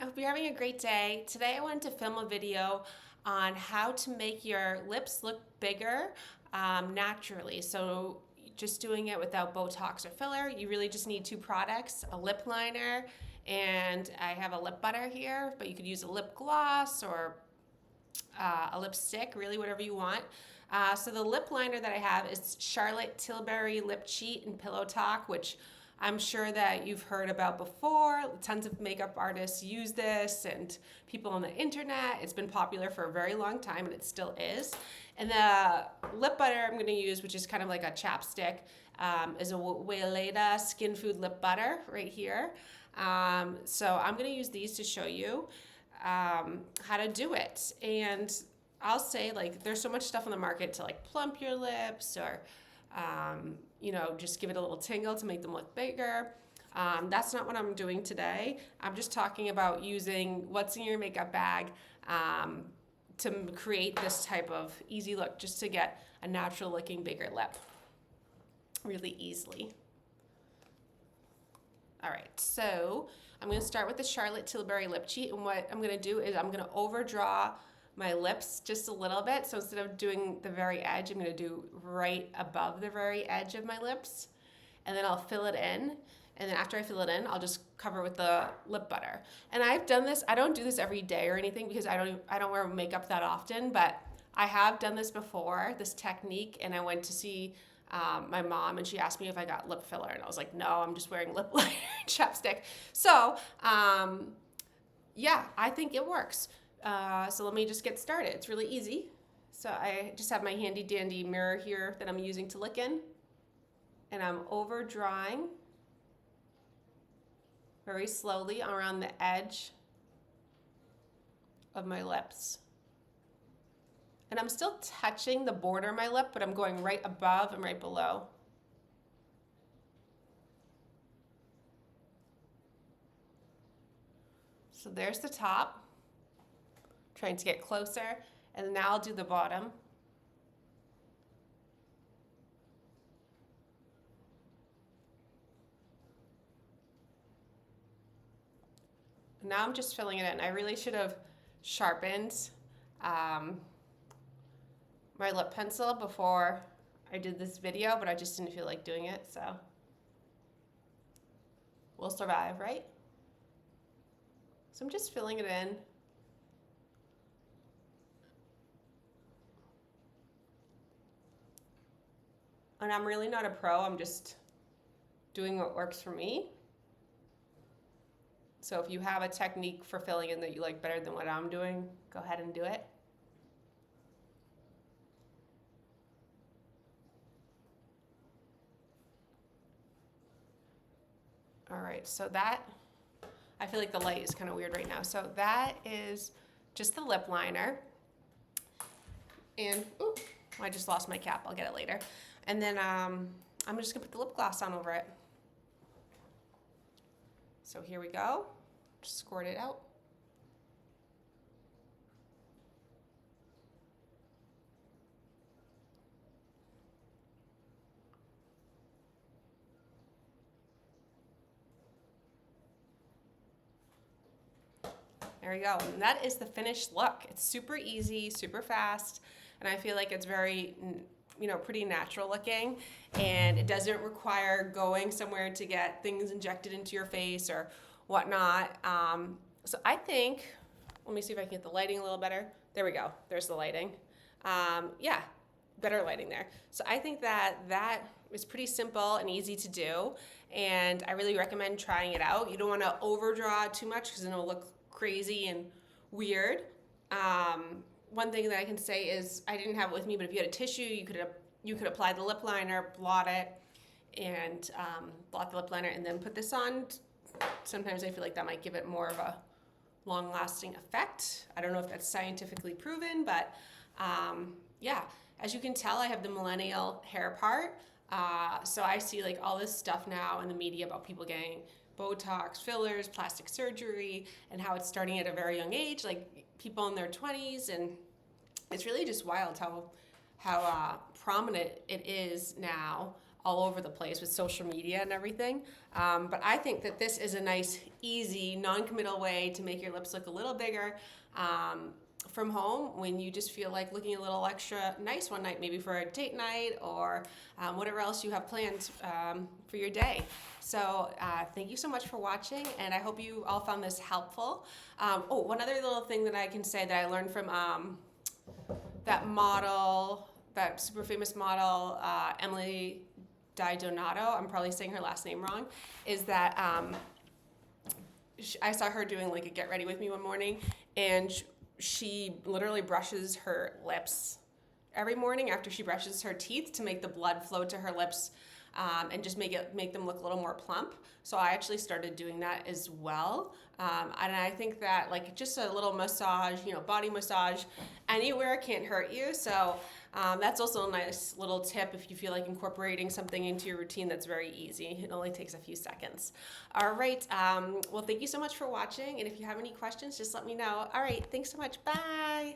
I hope you're having a great day. Today I wanted to film a video on how to make your lips look bigger naturally. So just doing it without Botox or filler. You really just need two products, a lip liner, and I have a lip butter here, but you could use a lip gloss or a lipstick, really whatever you want. So the lip liner that I have is Charlotte Tilbury Lip Cheat and Pillow Talk, which I'm sure that you've heard about before. Tons of makeup artists use this and people on the internet. It's been popular for a very long time and it still is. And the lip butter I'm gonna use, which is kind of like a chapstick, is a Weleda Skin Food Lip Butter right here. So I'm gonna use these to show you how to do it. And I'll say, like, there's so much stuff on the market to like plump your lips or just give it a little tingle to make them look bigger. That's not what I'm doing today. I'm just talking about using what's in your makeup bag to create this type of easy look, just to get a natural looking bigger lip really easily. All right, so I'm gonna start with the Charlotte Tilbury Lip Cheat, and what I'm gonna do is I'm gonna overdraw my lips just a little bit. So instead of doing the very edge, I'm gonna do right above the very edge of my lips, and then I'll fill it in. And then after I fill it in, I'll just cover with the lip butter. And I've done this, I don't do this every day or anything because I don't wear makeup that often, but I have done this before, this technique, and I went to see my mom and she asked me if I got lip filler, and I was like, no, I'm just wearing lip liner and chapstick. So yeah, I think it works. So let me just get started. It's really easy. So I just have my handy dandy mirror here that I'm using to look in, and I'm overdrawing very slowly around the edge of my lips. And I'm still touching the border of my lip, but I'm going right above and right below. So there's the top. Trying to get closer, and now I'll do the bottom. Now I'm just filling it in. I really should have sharpened my lip pencil before I did this video, but I just didn't feel like doing it, so we'll survive, right? So I'm just filling it in. And I'm really not a pro, I'm just doing what works for me. So if you have a technique for filling in that you like better than what I'm doing, go ahead and do it. All right, so that, I feel like the light is kind of weird right now. So that is just the lip liner. And, ooh, I just lost my cap, I'll get it later. And then I'm just gonna put the lip gloss on over it. So here we go, just squirt it out. There we go, and that is the finished look. It's super easy, super fast, and I feel like it's very, pretty natural looking, and it doesn't require going somewhere to get things injected into your face or whatnot. So I think, let me see if I can get the lighting a little better. There we go, there's the lighting. Yeah, better lighting there. So I think that is pretty simple and easy to do, and I really recommend trying it out. You don't wanna overdraw too much because then it'll look crazy and weird. One thing that I can say is, I didn't have it with me, but if you had a tissue, you could apply the lip liner, blot it, and blot the lip liner, and then put this on. Sometimes I feel like that might give it more of a long-lasting effect. I don't know if that's scientifically proven, but yeah. As you can tell, I have the millennial hair part, so I see like all this stuff now in the media about people getting Botox, fillers, plastic surgery, and how it's starting at a very young age, like people in their 20s, and it's really just wild how prominent it is now all over the place with social media and everything. But I think that this is a nice, easy, non-committal way to make your lips look a little bigger from home when you just feel like looking a little extra nice one night, maybe for a date night or whatever else you have planned for your day. So thank you so much for watching, and I hope you all found this helpful. One other little thing that I can say that I learned from that model, that super famous model, Emily Di Donato, I'm probably saying her last name wrong, is that I saw her doing like a get ready with me one morning, and she literally brushes her lips every morning after she brushes her teeth to make the blood flow to her lips and just make them look a little more plump. So I actually started doing that as well. And I think that like just a little massage, body massage anywhere can't hurt you. So that's also a nice little tip if you feel like incorporating something into your routine that's very easy. It only takes a few seconds. All right. Well, thank you so much for watching. And if you have any questions, just let me know. All right. Thanks so much. Bye.